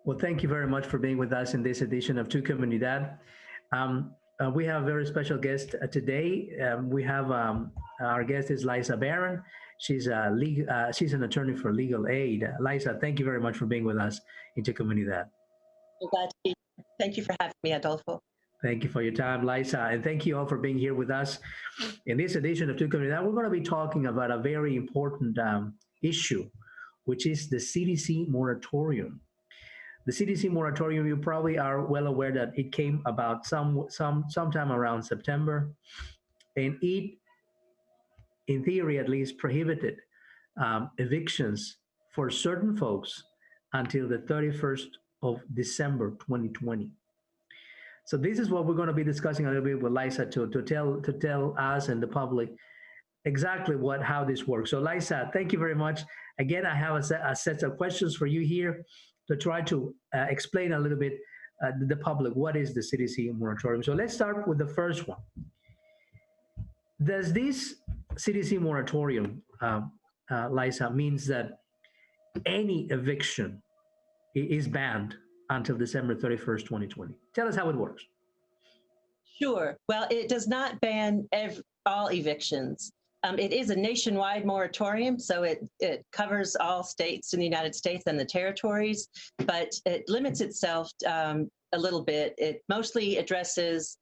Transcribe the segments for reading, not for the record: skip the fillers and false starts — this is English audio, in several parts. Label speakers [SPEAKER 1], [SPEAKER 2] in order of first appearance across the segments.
[SPEAKER 1] Well, thank you very much for being with us in this edition of Tu Comunidad. We have a very special guest today. We have our guest is Liza Barron. She's an attorney for legal aid. Liza, thank you very much for being with us in Tu Comunidad.
[SPEAKER 2] I'm glad to be here. Thank you for having me, Adolfo.
[SPEAKER 1] Thank you for your time, Liza, and thank you all for being here with us. In this edition of Tu Comunidad, we're going to be talking about a very important issue, which is the CDC moratorium. The CDC moratorium, you probably are well aware that it came about sometime around September, and it, in theory at least, prohibited evictions for certain folks until the 31st of December 2020. So this is what we're going to be discussing a little bit with Liza to tell us and the public exactly how this works. So Liza, thank you very much. Again, I have a set of questions for you here to try to explain a little bit the public what is the CDC moratorium. So let's start with the first one. Does this CDC moratorium, Liza, means that any eviction is banned until December 31st, 2020? Tell us how it works.
[SPEAKER 2] Sure. Well, it does not ban all evictions. It is a nationwide moratorium, so it covers all states in the United States and the territories, but it limits itself a little bit. It mostly addresses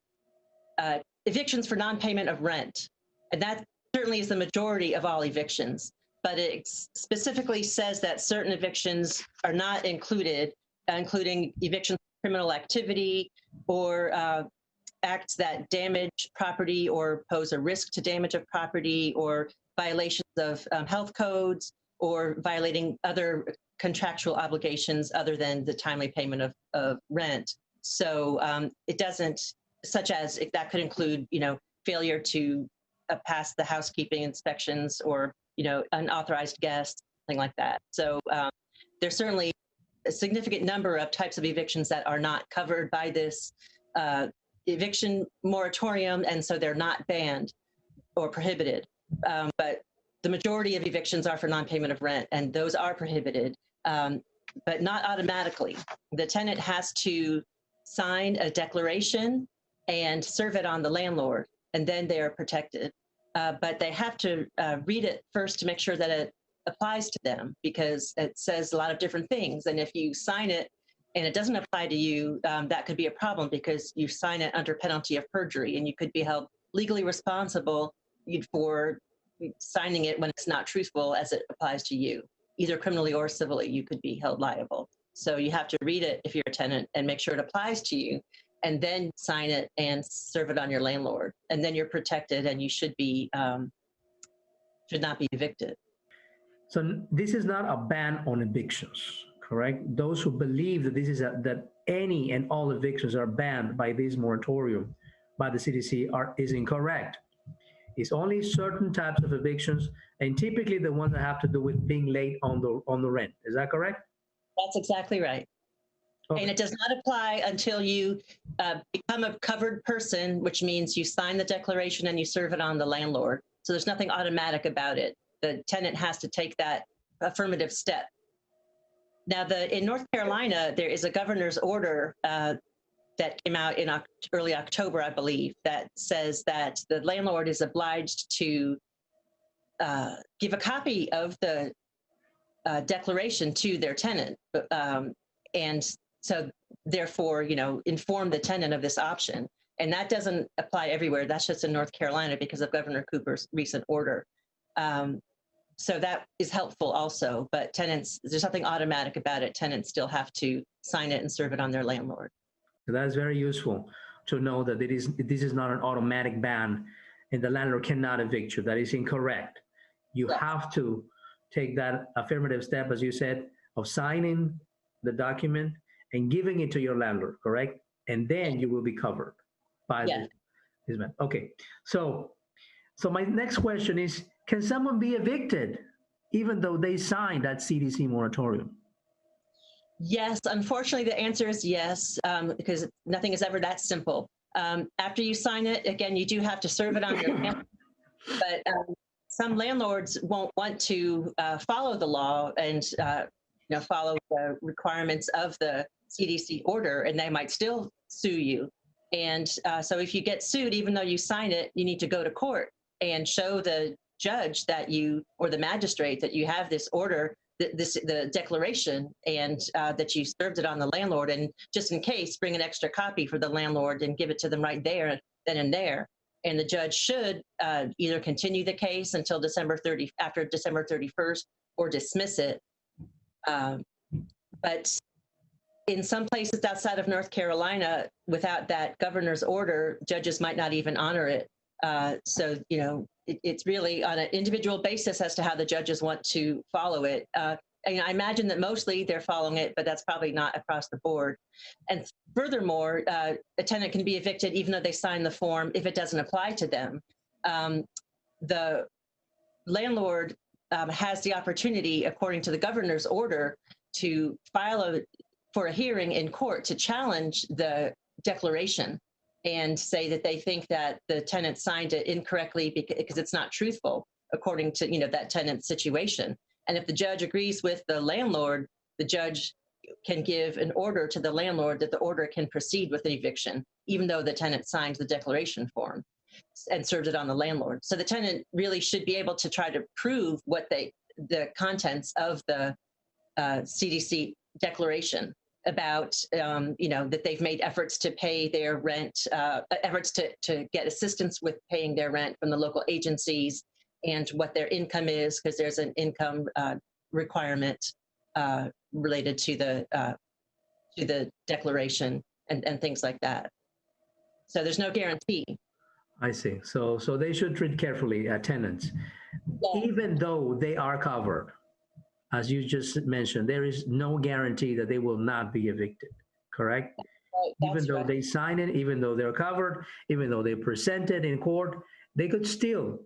[SPEAKER 2] evictions for non-payment of rent, and that certainly is the majority of all evictions, but it specifically says that certain evictions are not included, including evictions for criminal activity or acts that damage property or pose a risk to damage of property, or violations of health codes, or violating other contractual obligations other than the timely payment of rent. So it doesn't, such as if that could include, failure to pass the housekeeping inspections, or, unauthorized guests, something like that. So there's certainly a significant number of types of evictions that are not covered by this eviction moratorium, and so they're not banned or prohibited. But the majority of evictions are for non-payment of rent, and those are prohibited, but not automatically. The tenant has to sign a declaration and serve it on the landlord, and then they are protected. But they have to read it first to make sure that it applies to them, because it says a lot of different things. And if you sign it and it doesn't apply to you, that could be a problem, because you sign it under penalty of perjury, and you could be held legally responsible for signing it when it's not truthful as it applies to you. Either criminally or civilly, you could be held liable. So you have to read it if you're a tenant and make sure it applies to you, and then sign it and serve it on your landlord. And then you're protected, and you should not be evicted.
[SPEAKER 1] So this is not a ban on evictions, correct? Those who believe that that any and all evictions are banned by this moratorium by the CDC is incorrect. It's only certain types of evictions, and typically the ones that have to do with being late on the rent. Is that correct?
[SPEAKER 2] That's exactly right. Okay. And it does not apply until you become a covered person, which means you sign the declaration and you serve it on the landlord. So there's nothing automatic about it. The tenant has to take that affirmative step. Now, in North Carolina, there is a governor's order that came out in early October, I believe, that says that the landlord is obliged to give a copy of the declaration to their tenant, and so therefore, inform the tenant of this option. And that doesn't apply everywhere. That's just in North Carolina because of Governor Cooper's recent order. So that is helpful also, but tenants, there's nothing automatic about it. Tenants still have to sign it and serve it on their landlord.
[SPEAKER 1] So that is very useful to know that this is not an automatic ban and the landlord cannot evict you. That is incorrect. You have to take that affirmative step, as you said, of signing the document and giving it to your landlord, correct? And then you will be covered by this man. Okay, so my next question is, can someone be evicted even though they signed that CDC moratorium?
[SPEAKER 2] Yes, unfortunately, the answer is yes, because nothing is ever that simple. After you sign it, again, you do have to serve it on your landlord, but some landlords won't want to follow the law and follow the requirements of the CDC order, and they might still sue you. And so if you get sued, even though you sign it, you need to go to court and show the judge that you, or the magistrate, that you have this order, the declaration, and that you served it on the landlord. And just in case, bring an extra copy for the landlord and give it to them right there, then and there. And the judge should either continue the case until after December 31st, or dismiss it. But in some places outside of North Carolina, without that governor's order, judges might not even honor it. So, it's really on an individual basis as to how the judges want to follow it. I imagine that mostly they're following it, but that's probably not across the board. And furthermore, a tenant can be evicted even though they sign the form if it doesn't apply to them. The landlord has the opportunity, according to the governor's order, to file for a hearing in court to challenge the declaration and say that they think that the tenant signed it incorrectly because it's not truthful according to that tenant's situation. And if the judge agrees with the landlord, the judge can give an order to the landlord that the order can proceed with an eviction, even though the tenant signed the declaration form and served it on the landlord. So the tenant really should be able to try to prove what the contents of the CDC declaration about, that they've made efforts to pay their rent, efforts to get assistance with paying their rent from the local agencies, and what their income is, because there's an income requirement related to the declaration and things like that. So there's no guarantee.
[SPEAKER 1] I see. So they should treat carefully tenants, even though they are covered. As you just mentioned, there is no guarantee that they will not be evicted, correct?
[SPEAKER 2] Right,
[SPEAKER 1] even though
[SPEAKER 2] right.
[SPEAKER 1] they sign it, even though they're covered, even though they present it in court, they could still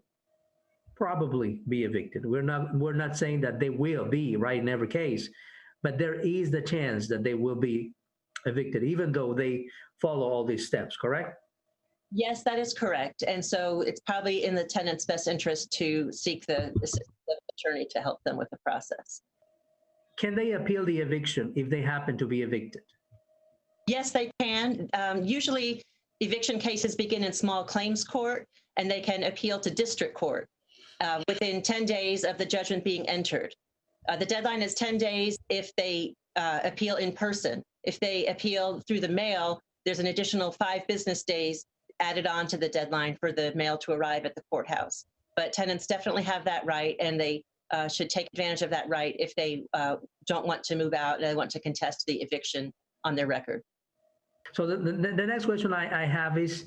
[SPEAKER 1] probably be evicted. We're not saying that they will be, right, in every case, but there is the chance that they will be evicted, even though they follow all these steps, correct?
[SPEAKER 2] Yes, that is correct. And so it's probably in the tenant's best interest to seek the assistance of an attorney to help them with the process.
[SPEAKER 1] Can they appeal the eviction if they happen to be evicted?
[SPEAKER 2] Yes, they can. Usually eviction cases begin in small claims court, and they can appeal to district court within 10 days of the judgment being entered. The deadline is 10 days if they appeal in person. If they appeal through the mail, there's an additional 5 business days added on to the deadline for the mail to arrive at the courthouse. But tenants definitely have that right, and they should take advantage of that right if they don't want to move out and they want to contest the eviction on their record.
[SPEAKER 1] So the next question I have is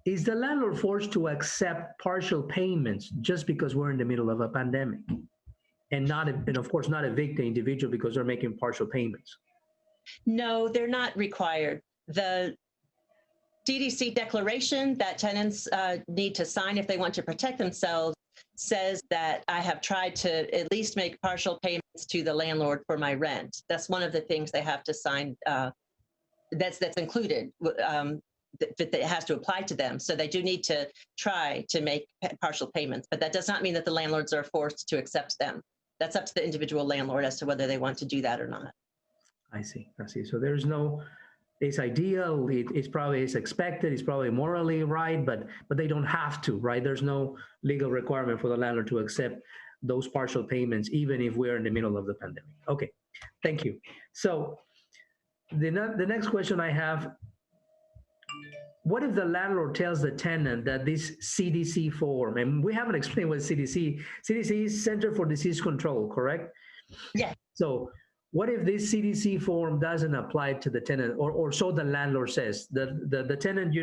[SPEAKER 1] the landlord forced to accept partial payments just because we're in the middle of a pandemic, and of course not evict the individual because they're making partial payments?
[SPEAKER 2] No, they're not required. The CDC declaration that tenants need to sign if they want to protect themselves says that I have tried to at least make partial payments to the landlord for my rent. That's one of the things they have to sign. That's included. That has to apply to them. So they do need to try to make partial payments, but that does not mean that the landlords are forced to accept them. That's up to the individual landlord as to whether they want to do that or not.
[SPEAKER 1] I see. So there's no, it's ideal, it's probably it's expected, it's probably morally right, but they don't have to, right? There's no legal requirement for the landlord to accept those partial payments, even if we're in the middle of the pandemic. Okay, thank you. So the next question I have, what if the landlord tells the tenant that this CDC form, and we haven't explained what CDC is Center for Disease Control, correct?
[SPEAKER 2] Yeah.
[SPEAKER 1] So what if this CDC form doesn't apply to the tenant, or so the landlord says? The tenant,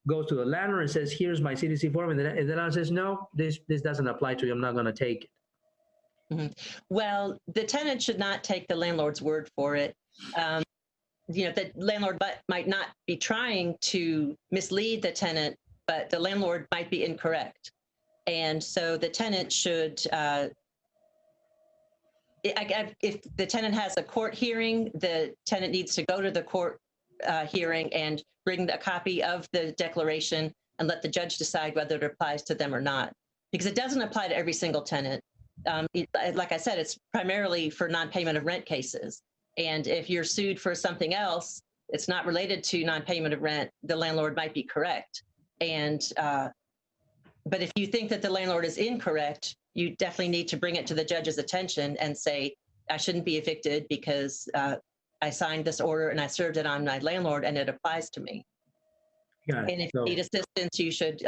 [SPEAKER 1] goes to the landlord and says, here's my CDC form, and the landlord says, no, this doesn't apply to you, I'm not going to take it.
[SPEAKER 2] Mm-hmm. Well, the tenant should not take the landlord's word for it. The landlord might not be trying to mislead the tenant, but the landlord might be incorrect. And so the tenant should, if the tenant has a court hearing, the tenant needs to go to the court hearing and bring a copy of the declaration and let the judge decide whether it applies to them or not. Because it doesn't apply to every single tenant. like I said, it's primarily for non-payment of rent cases. And if you're sued for something else, it's not related to non-payment of rent, the landlord might be correct. And but if you think that the landlord is incorrect, you definitely need to bring it to the judge's attention and say, I shouldn't be evicted because I signed this order and I served it on my landlord and it applies to me.
[SPEAKER 1] Got it.
[SPEAKER 2] And if you need assistance, you should,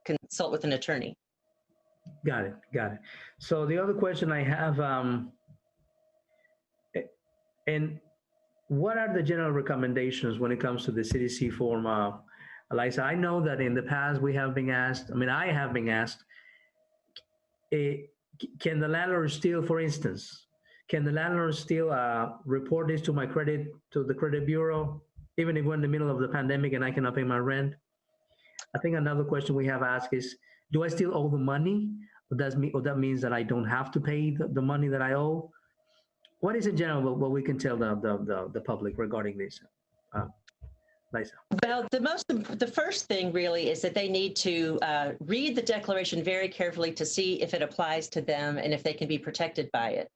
[SPEAKER 2] consult with an attorney.
[SPEAKER 1] Got it. Got it. So the other question I have, and what are the general recommendations when it comes to the CDC form? Liza, I know that in the past we have been asked, I have been asked, can the landlord still, for instance, can the landlord still report this to the credit bureau, even if we're in the middle of the pandemic and I cannot pay my rent? I think another question we have asked is, do I still owe the money? Or that means that I don't have to pay the money that I owe? What is in general what we can tell the public regarding this? Liza.
[SPEAKER 2] Well, the first thing really is that they need to read the declaration very carefully to see if it applies to them and if they can be protected by it.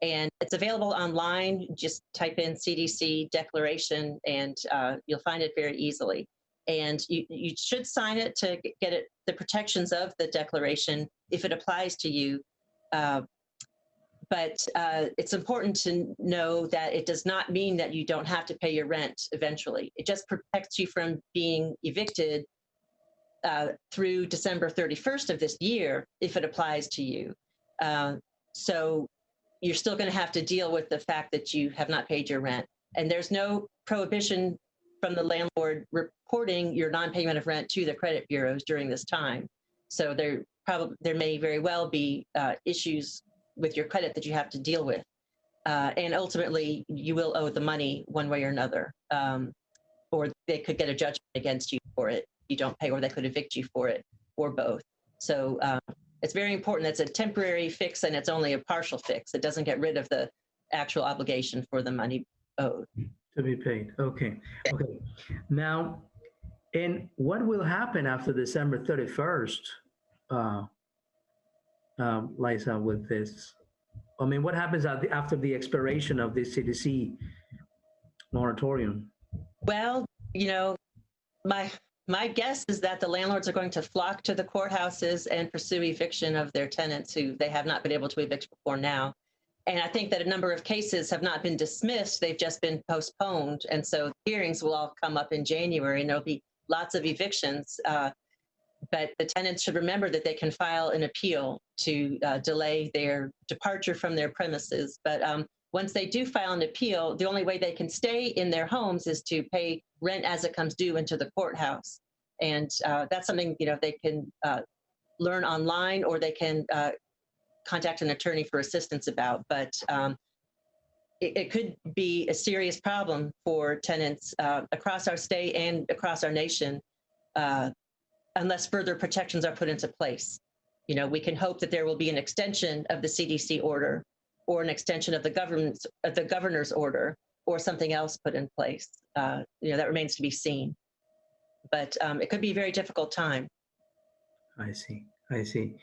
[SPEAKER 2] And it's available online. Just type in CDC declaration and you'll find it very easily. And you should sign it to get the protections of the declaration if it applies to you. But it's important to know that it does not mean that you don't have to pay your rent eventually. It just protects you from being evicted through December 31st of this year if it applies to you. So you're still going to have to deal with the fact that you have not paid your rent. And there's no prohibition from the landlord reporting your non-payment of rent to the credit bureaus during this time. So there may very well be issues with your credit that you have to deal with. And ultimately, you will owe the money one way or another. Or they could get a judgment against you for it if you don't pay, or they could evict you for it, or both. So it's very important. It's a temporary fix and it's only a partial fix. It doesn't get rid of the actual obligation for the money owed.
[SPEAKER 1] To be paid. Okay. Okay. Now, and what will happen after December 31st, Liza, with this? What happens after the expiration of this CDC moratorium?
[SPEAKER 2] Well, my guess is that the landlords are going to flock to the courthouses and pursue eviction of their tenants who they have not been able to evict before now. And I think that a number of cases have not been dismissed, they've just been postponed. And so hearings will all come up in January and there'll be lots of evictions. But the tenants should remember that they can file an appeal to delay their departure from their premises. But once they do file an appeal, the only way they can stay in their homes is to pay rent as it comes due into the courthouse. And that's something they can learn online, or they can contact an attorney for assistance about. But it could be a serious problem for tenants across our state and across our nation unless further protections are put into place. We can hope that there will be an extension of the CDC order, or an extension of the governor's order, or something else put in place. That remains to be seen. But it could be a very difficult time.
[SPEAKER 1] I see. I see.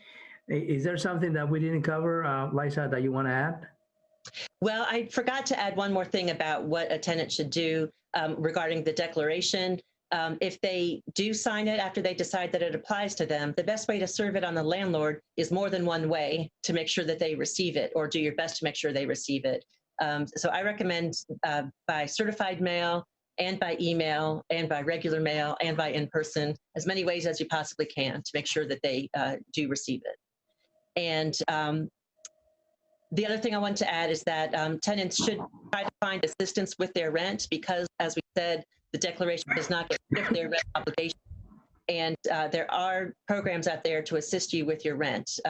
[SPEAKER 1] Is there something that we didn't cover, Liza, that you want to add?
[SPEAKER 2] Well, I forgot to add one more thing about what a tenant should do regarding the declaration. If they do sign it after they decide that it applies to them, the best way to serve it on the landlord is more than one way to make sure that they receive it, or do your best to make sure they receive it. So I recommend by certified mail, and by email, and by regular mail, and by in-person, as many ways as you possibly can to make sure that they do receive it. And the other thing I want to add is that tenants should try to find assistance with their rent, because, as we said, the declaration does not get rid of their rent obligation. And there are programs out there to assist you with your rent.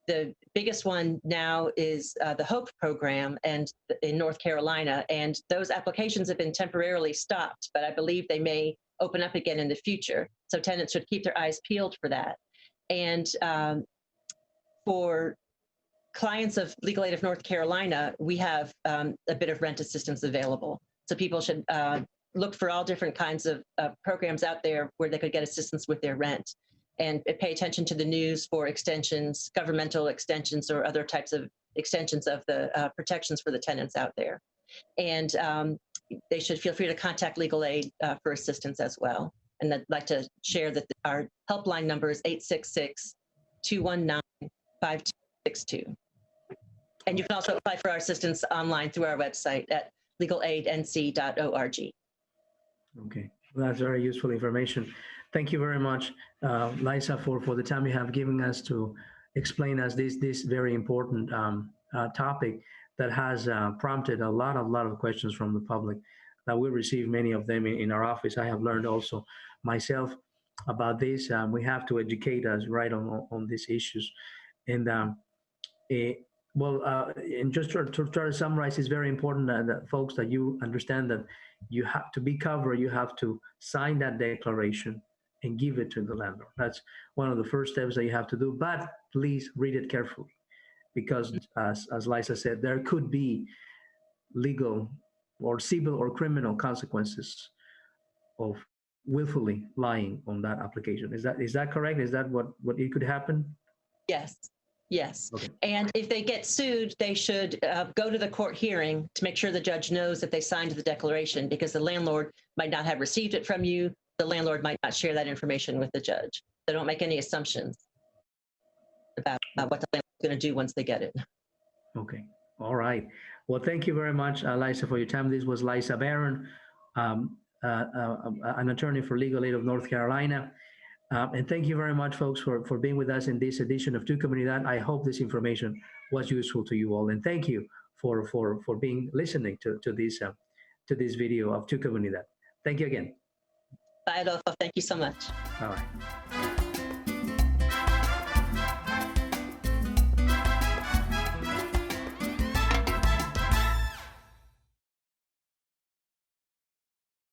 [SPEAKER 2] The biggest one now is the HOPE program in North Carolina, and those applications have been temporarily stopped, but I believe they may open up again in the future. So tenants should keep their eyes peeled for that. And for clients of Legal Aid of North Carolina, we have a bit of rent assistance available. So people should look for all different kinds of programs out there where they could get assistance with their rent. and pay attention to the news for extensions, governmental extensions, or other types of extensions of the protections for the tenants out there. And they should feel free to contact legal aid for assistance as well. And I'd like to share that our helpline number is 866-219-5262. And you can also apply for our assistance online through our website at legalaidnc.org.
[SPEAKER 1] Okay, well, that's very useful information. Thank you very much, Liza, for the time you have given us to explain us this very important topic that has prompted a lot of questions from the public. We receive many of them in our office. I have learned also myself about this. We have to educate us right on these issues. And and just to try to summarize, it's very important that folks, that you understand that you have to be covered. You have to sign that declaration and give it to the landlord. That's one of the first steps that you have to do. But please read it carefully, because as Liza said, there could be legal or civil or criminal consequences of willfully lying on that application. Is that correct? Is that what it could happen?
[SPEAKER 2] Yes. Yes.
[SPEAKER 1] Okay.
[SPEAKER 2] And if they get sued, they should go to the court hearing to make sure the judge knows that they signed the declaration, because the landlord might not have received it from you. The landlord might not share that information with the judge. So don't make any assumptions about what the landlord's going to do once they get it.
[SPEAKER 1] Okay. All right. Well, thank you very much, Liza, for your time. This was Liza Barron, an attorney for Legal Aid of North Carolina. And thank you very much, folks, for being with us in this edition of Tu Comunidad. I hope this information was useful to you all. And thank you for listening to this video of Tu Comunidad. Thank you again.
[SPEAKER 2] Bye, Adolfo. Thank you so much.
[SPEAKER 1] All right.